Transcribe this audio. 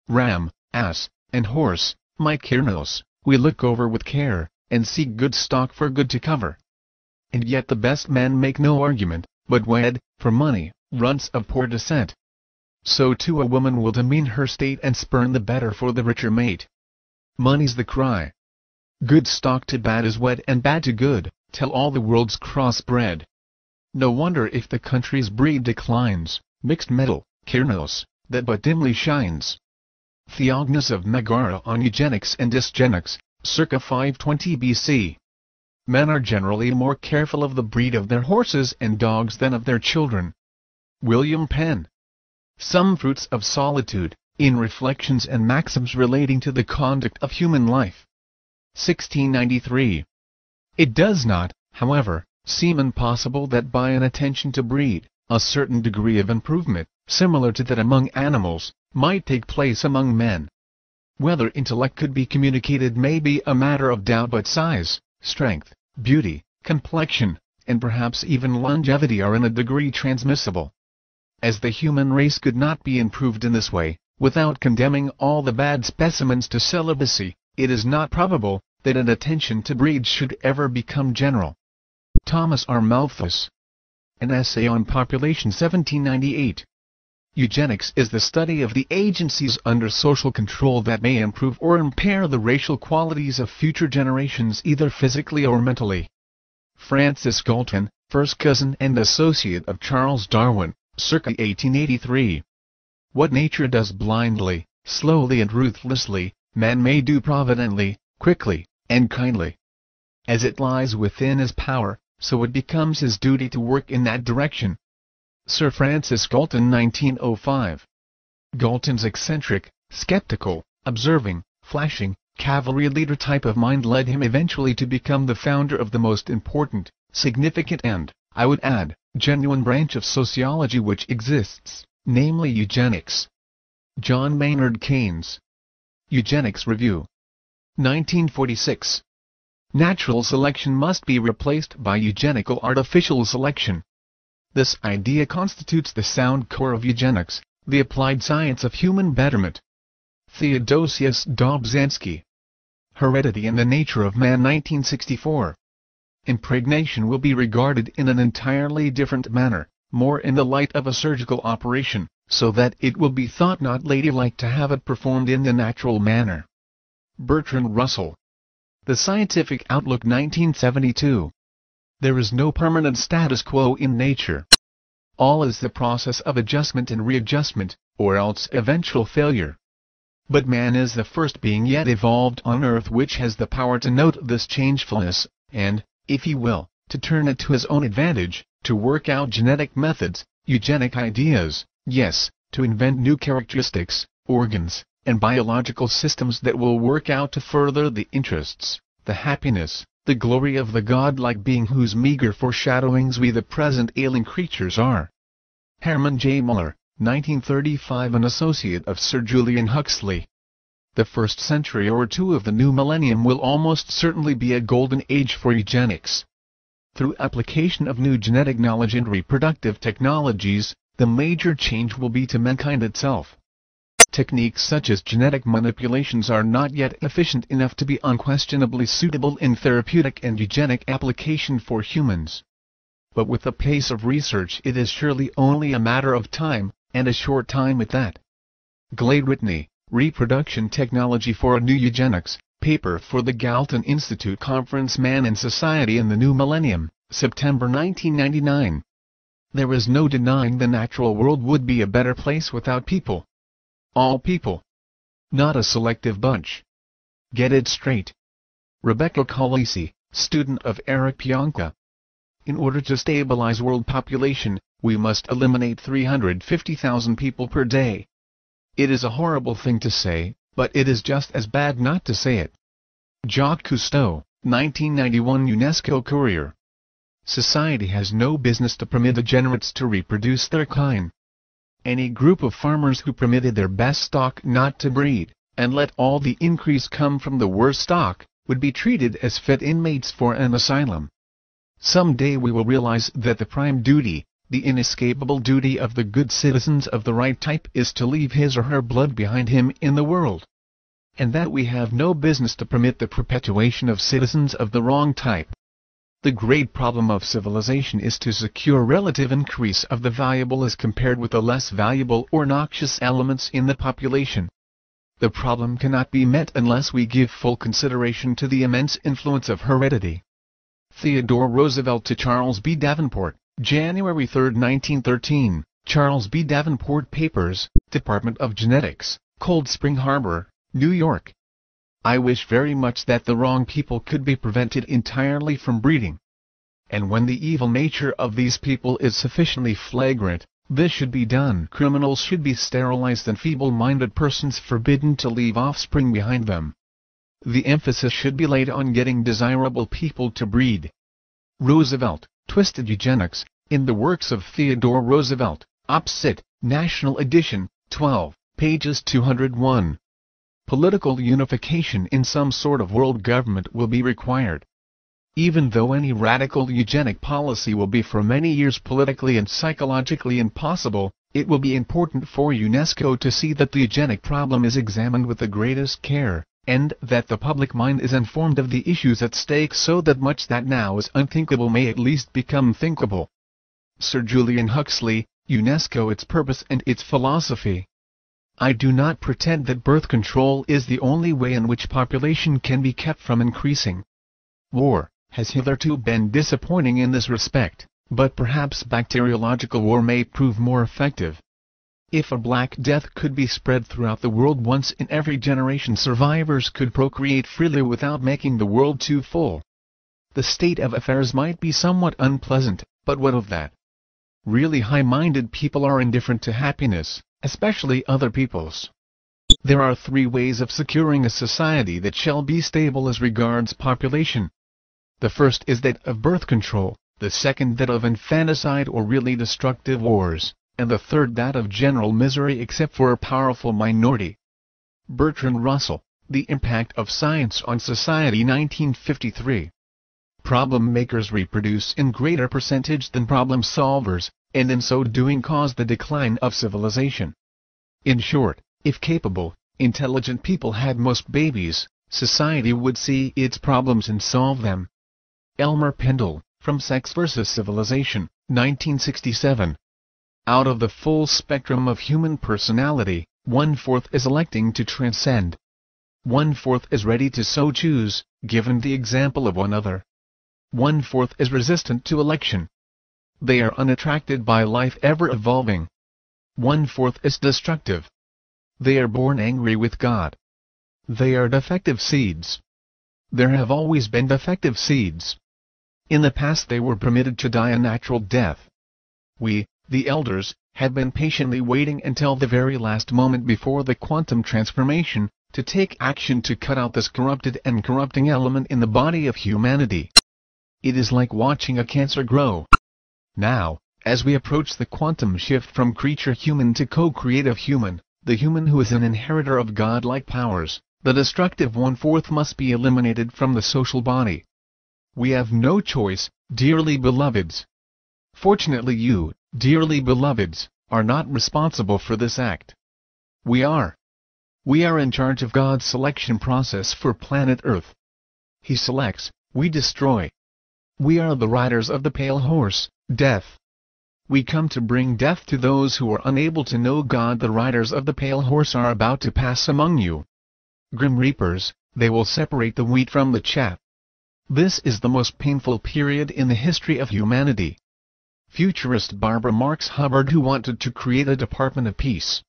ram, ass, and horse, my Kyrinos, we look over with care, and seek good stock for good to cover. And yet the best men make no argument, but wed, for money, runts of poor descent. So too a woman will demean her state and spurn the better for the richer mate. Money's the cry. Good stock to bad is wed and bad to good, tell all the world's cross-bred. No wonder if the country's breed declines, mixed metal, Kyrinos, that but dimly shines. Theognis of Megara on Eugenics and Dysgenics, circa 520 BC. Men are generally more careful of the breed of their horses and dogs than of their children. William Penn. Some Fruits of Solitude, in Reflections and Maxims Relating to the Conduct of Human Life. 1693. It does not, however, seem impossible that by an attention to breed, a certain degree of improvement, similar to that among animals, might take place among men. Whether intellect could be communicated may be a matter of doubt, but size, strength, beauty, complexion, and perhaps even longevity are in a degree transmissible. As the human race could not be improved in this way, without condemning all the bad specimens to celibacy, it is not probable that an attention to breed should ever become general. Thomas R. Malthus. An Essay on Population, 1798. Eugenics is the study of the agencies under social control that may improve or impair the racial qualities of future generations either physically or mentally. Francis Galton, first cousin and associate of Charles Darwin, circa 1883. What nature does blindly, slowly and ruthlessly, man may do providently, quickly, and kindly. As it lies within his power, so it becomes his duty to work in that direction. Sir Francis Galton, 1905. Galton's eccentric, skeptical, observing, flashing, cavalry leader type of mind led him eventually to become the founder of the most important, significant and, I would add, genuine branch of sociology which exists, namely eugenics. John Maynard Keynes. Eugenics Review. 1946. Natural selection must be replaced by eugenical artificial selection. This idea constitutes the sound core of eugenics, the applied science of human betterment. Theodosius Dobzhansky. Heredity and the Nature of Man, 1964. Impregnation will be regarded in an entirely different manner, more in the light of a surgical operation, so that it will be thought not ladylike to have it performed in the natural manner. Bertrand Russell. The Scientific Outlook, 1972. There is no permanent status quo in nature. All is the process of adjustment and readjustment, or else eventual failure. But man is the first being yet evolved on earth which has the power to note this changefulness, and, if he will, to turn it to his own advantage, to work out genetic methods, eugenic ideas, yes, to invent new characteristics, organs, and biological systems that will work out to further the interests, the happiness, the glory of the godlike being whose meager foreshadowings we the present ailing creatures are. Herman J. Muller, 1935, an associate of Sir Julian Huxley. The first century or two of the new millennium will almost certainly be a golden age for eugenics. Through application of new genetic knowledge and reproductive technologies, the major change will be to mankind itself. Techniques such as genetic manipulations are not yet efficient enough to be unquestionably suitable in therapeutic and eugenic application for humans. But with the pace of research it is surely only a matter of time, and a short time at that. Glade-Whitney, Reproduction Technology for a New Eugenics, paper for the Galton Institute Conference, Man and Society in the New Millennium, September 1999. There is no denying the natural world would be a better place without people. All people. Not a selective bunch. Get it straight. Rebecca Colisi, student of Eric Pianka. In order to stabilize world population, we must eliminate 350,000 people per day. It is a horrible thing to say, but it is just as bad not to say it. Jacques Cousteau, 1991, UNESCO Courier. Society has no business to permit degenerates to reproduce their kind. Any group of farmers who permitted their best stock not to breed, and let all the increase come from the worst stock, would be treated as fit inmates for an asylum. Some day we will realize that the prime duty, The inescapable duty of the good citizens of the right type is to leave his or her blood behind him in the world. And that we have no business to permit the perpetuation of citizens of the wrong type. The great problem of civilization is to secure relative increase of the valuable as compared with the less valuable or noxious elements in the population. The problem cannot be met unless we give full consideration to the immense influence of heredity. Theodore Roosevelt to Charles B. Davenport, January 3, 1913, Charles B. Davenport Papers, Department of Genetics, Cold Spring Harbor, New York. I wish very much that the wrong people could be prevented entirely from breeding. And when the evil nature of these people is sufficiently flagrant, this should be done. Criminals should be sterilized and feeble-minded persons forbidden to leave offspring behind them. The emphasis should be laid on getting desirable people to breed. Roosevelt, Twisted Eugenics, in the works of Theodore Roosevelt, Opposite, National Edition, 12, pages 201. Political unification in some sort of world government will be required. Even though any radical eugenic policy will be for many years politically and psychologically impossible, it will be important for UNESCO to see that the eugenic problem is examined with the greatest care, and that the public mind is informed of the issues at stake so that much that now is unthinkable may at least become thinkable. Sir Julian Huxley, UNESCO, its purpose and its philosophy. I do not pretend that birth control is the only way in which population can be kept from increasing. War has hitherto been disappointing in this respect, but perhaps bacteriological war may prove more effective. If a Black Death could be spread throughout the world once in every generation, survivors could procreate freely without making the world too full. The state of affairs might be somewhat unpleasant, but what of that? Really high-minded people are indifferent to happiness, especially other people's. There are three ways of securing a society that shall be stable as regards population. The first is that of birth control, the second that of infanticide or really destructive wars, and the third that of general misery except for a powerful minority. Bertrand Russell, The Impact of Science on Society, 1953. Problem makers reproduce in greater percentage than problem solvers, and in so doing cause the decline of civilization. In short, if capable, intelligent people had most babies, society would see its problems and solve them. Elmer Pendle, From Sex vs. Civilization, 1967. Out of the full spectrum of human personality, 1/4 is electing to transcend. 1/4 is ready to so choose, given the example of one other. 1/4 is resistant to election. They are unattracted by life ever evolving. 1/4 is destructive. They are born angry with God. They are defective seeds. There have always been defective seeds. In the past they were permitted to die a natural death. We, the elders, have been patiently waiting until the very last moment before the quantum transformation, to take action to cut out this corrupted and corrupting element in the body of humanity. It is like watching a cancer grow. Now, as we approach the quantum shift from creature human to co-creative human, the human who is an inheritor of godlike powers, the destructive 1/4 must be eliminated from the social body. We have no choice, dearly beloveds. Fortunately you, dearly beloveds, are not responsible for this act. We are. We are in charge of God's selection process for planet Earth. He selects, we destroy. We are the riders of the pale horse, death. We come to bring death to those who are unable to know God. The riders of the pale horse are about to pass among you. Grim reapers, they will separate the wheat from the chaff. This is the most painful period in the history of humanity. Futurist Barbara Marx Hubbard, who wanted to create a Department of Peace,